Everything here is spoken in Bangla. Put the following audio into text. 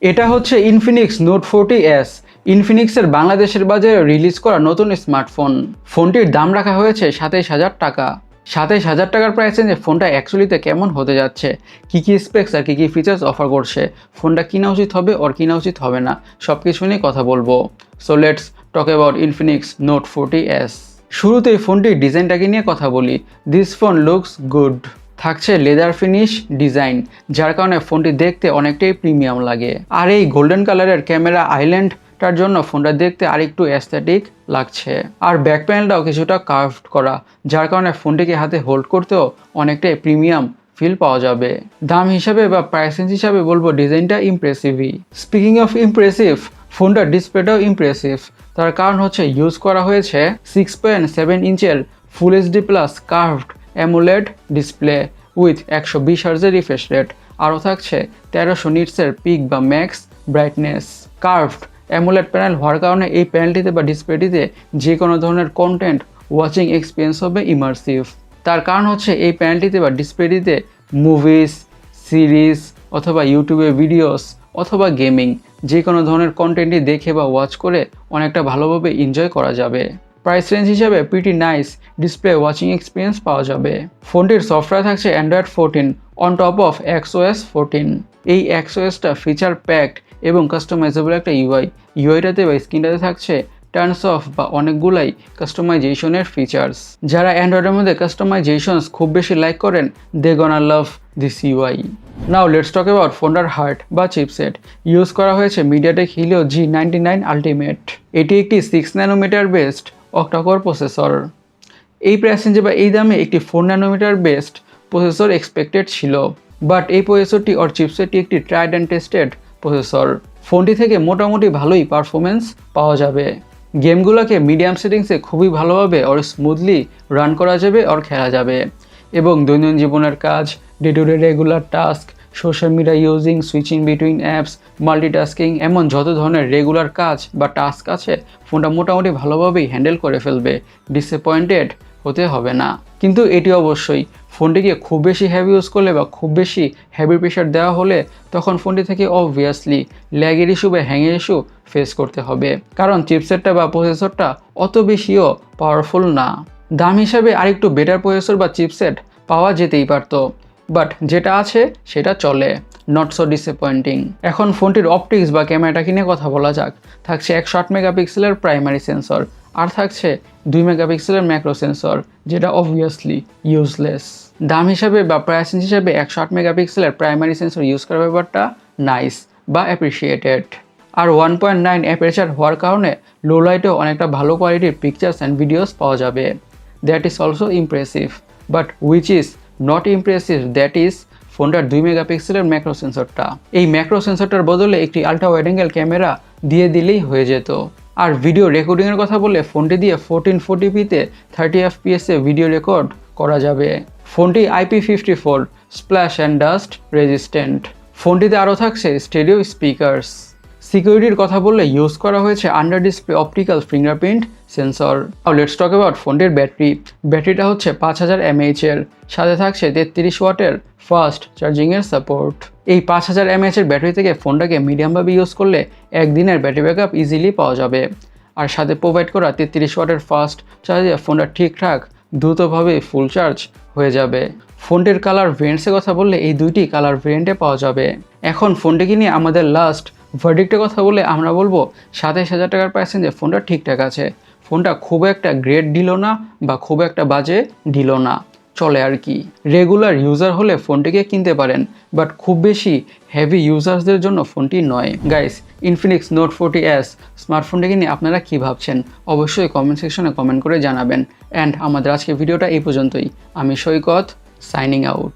এটা হচ্ছে ইনফিনিক্স নোট 40S। ইনফিনিক্সের বাংলাদেশের বাজারে রিলিজ করা নতুন স্মার্টফোন। ফোনটির দাম রাখা হয়েছে 27,000 টাকা। 27,000 টাকার প্রাইস রেঞ্জে ফোনটা অ্যাকচুয়ালিতে কেমন হতে যাচ্ছে, কী কী স্পেক্স আর কী কী ফিচার্স অফার করছে, ফোনটা কিনা উচিত হবে ওর কিনা উচিত হবে না, সব কিছু নিয়ে কথা বলবো। So let's talk about Infinix note 40S। শুরুতেই ফোনটির ডিজাইনটাকে নিয়ে কথা বলি। This phone looks good. থাকছে লেদার ফিনিশ ডিজাইন, যার কারণে ফোনটি দেখতে অনেকটাই প্রিমিয়াম লাগে। আর এই গোল্ডেন কালারের ক্যামেরা আইল্যান্ডটার জন্য ফোনটা দেখতে আরেকটু অ্যাস্থেটিক লাগছে। আর ব্যাক প্যানেলটাও কিছুটা কার্ভড করা, যার কারণে ফোনটিকে হাতে হোল্ড করতেও অনেকটাই প্রিমিয়াম ফিল পাওয়া যাবে। দাম হিসাবে বা প্রাইস রেঞ্জ হিসাবে বলবো ডিজাইনটা ইমপ্রেসিভই। স্পিকিং অফ ইমপ্রেসিভ, ফোনটার ডিসপ্লেটাও ইমপ্রেসিভ। তার কারণ হচ্ছে ইউজ করা হয়েছে 6.7 ইঞ্চের full HD plus curved AMOLED display with 120 হার্জের রিফ্রেশ রেট। আরও থাকছে 1300 নিটসের পিক বা max brightness. Curved AMOLED panel হওয়ার কারণে এই প্যানেলটিতে বা ডিসপ্লেটিতে যে কোনো ধরনের কন্টেন্ট ওয়াচিং এক্সপিরিয়েন্স হবে ইমার্সিভ। তার কারণ হচ্ছে এই প্যানেলটিতে বা ডিসপ্লেটিতে মুভিজ, সিরিজ অথবা ইউটিউবে ভিডিওস অথবা গেমিং যে কোনো ধরনের কন্টেন্টই দেখে বা ওয়াচ করে অনেকটা ভালোভাবে এনজয় করা যাবে। প্রাইস রেঞ্জ হিসাবে pretty nice display watching experience পাওয়া যাবে। ফোনটির সফটওয়্যার থাকছে Android 14 on top of XOS 14। এই XOSটা ফিচার প্যাকড এবং কাস্টমাইজেবল একটা ইউআইটাতে বা স্ক্রিনটাতে থাকছে টার্নস অফ বা অনেকগুলাই কাস্টমাইজেশনের ফিচার্স। যারা অ্যান্ড্রয়েডের মধ্যে কাস্টমাইজেশনস খুব বেশি লাইক করেন, they gonna love this UI. Now let's talk about ফোনটার হার্ট বা চিপসেট। ইউজ করা হয়েছে মিডিয়াটেক হিলিও G99 আলটিমেট। এটি একটি 6 ন্যানোমিটার বেসড অক্টাকোর প্রসেসর। এই প্রাইস রেঞ্জে বা এই দামে একটি 4 ন্যানোমিটার বেসড প্রসেসর এক্সপেক্টেড ছিল, বাট এই প্রসেসরটি ওর চিপসেটটি একটি ট্রাইড অ্যান্ড টেস্টেড প্রসেসর। ফোনটি থেকে মোটামুটি ভালোই পারফরমেন্স পাওয়া যাবে। গেমগুলোকে মিডিয়াম সেটিংসে খুবই ভালোভাবে ওর স্মুথলি রান করা যাবে ওর খেলা যাবে। এবং দৈনন্দিন জীবনের কাজ, day to day regular task, social media using, switching between apps, multitasking, এমন যত ধরনের রেগুলার কাজ বা টাস্ক আছে ফোনটা মোটামুটি ভালোভাবেই হ্যান্ডেল করে ফেলবে। ডিসঅ্যাপয়েন্টেড হতে হবে না। কিন্তু এটি অবশ্যই ফোনটিকে খুব বেশি হেভি ইউজ করলে বা খুব বেশি হেভি প্রেশার দেওয়া হলে তখন ফোনটি থেকে অবভিয়াসলি ল্যাগের ইস্যু বা হ্যাংয়ের ইস্যু ফেস করতে হবে, কারণ চিপসেটটা বা প্রসেসরটা অত বেশিও পাওয়ারফুল না। দাম হিসাবে আরেকটু বেটার প্রসেসর বা চিপসেট পাওয়া যেতেই পারত, বাট যেটা আছে সেটা চলে, নট সো ডিসঅ্যাপয়েন্টিং। এখন ফোনটির অপটিক্স বা ক্যামেরাটা কিনে কথা বলা যাক। থাকছে 108 মেগাপিক্সেলের প্রাইমারি সেন্সর, আর থাকছে 2 মেগাপিক্সেলের ম্যাক্রো সেন্সর, যেটা অবভিয়াসলি ইউজলেস। দাম হিসাবে বা প্রাইস রেঞ্জ হিসাবে 108 মেগাপিক্সেলের প্রাইমারি সেন্সর ইউজ করার ব্যাপারটা নাইস বা অ্যাপ্রিসিয়েটেড। আর 1.9 অ্যাপারচার হওয়ার কারণে লো লাইটেও অনেকটা ভালো কোয়ালিটির পিকচার্স অ্যান্ড ভিডিওস পাওয়া যাবে। That is also impressive, but which is not impressive that is ফোনটার 2 মেগাপিক্সেলের ম্যাক্রো সেন্সরটা। এই ম্যাক্রো সেন্সরটার বদলে একটি আল্ট্রা ওয়াইড অ্যাঙ্গেল ক্যামেরা দিয়ে দিলেই হয়ে যেত। আর ভিডিও রেকর্ডিংয়ের কথা বললে ফোনটি দিয়ে 1440pতে 30 fps ভিডিও রেকর্ড করা যাবে। ফোনটি IP54 splash and dust resistant. ফোনটিতে আরও থাকছে স্টেরিও স্পিকার্স। সিকিউরিটির কথা বললে ইউজ করা হয়েছে under display optical fingerprint sensor. Let's talk about ফোনটির ব্যাটারিটা হচ্ছে 5000 mAh এর, সাথে থাকছে 33 ওয়াটের ফাস্ট চার্জিংয়ের সাপোর্ট। এই 5000 mAh এর ব্যাটারি থেকে ফোনটাকে মিডিয়ামভাবে ইউজ করলে একদিনের ব্যাটারি ব্যাকআপ ইজিলি পাওয়া যাবে। আর সাথে প্রোভাইড করা 33 ওয়াটের ফাস্ট চার্জে ফোনটা ঠিকঠাক দ্রুতভাবে ফুল চার্জ হয়ে যাবে। ফোনটির কালার ভেরিয়েন্টসের কথা বললে এই দুইটি কালার ভেরিয়েন্টে পাওয়া যাবে। এখন ফোনটিকে নিয়ে আমাদের লাস্ট ভার্ডিক্টের কথা বলে আমরা বলবো 27,000 টাকার প্রাইস রেঞ্জে ফোনটা ঠিকঠাক আছে। ফোনটা খুব একটা গ্রেট ডিলও না বা খুব একটা বাজে ডিলও না, চলে আর কি। রেগুলার ইউজার হলে ফোনটিকে কিনতে পারেন, বাট খুব বেশি হেভি ইউজার্সদের জন্য ফোনটি নয়। গাইস, ইনফিনিক্স নোট 40S স্মার্টফোনটিকে নিয়ে আপনারা কী ভাবছেন অবশ্যই কমেন্ট সেকশনে কমেন্ট করে জানাবেন। অ্যান্ড আমাদের আজকে ভিডিওটা এই পর্যন্তই। আমি সৈকত, সাইনিং আউট।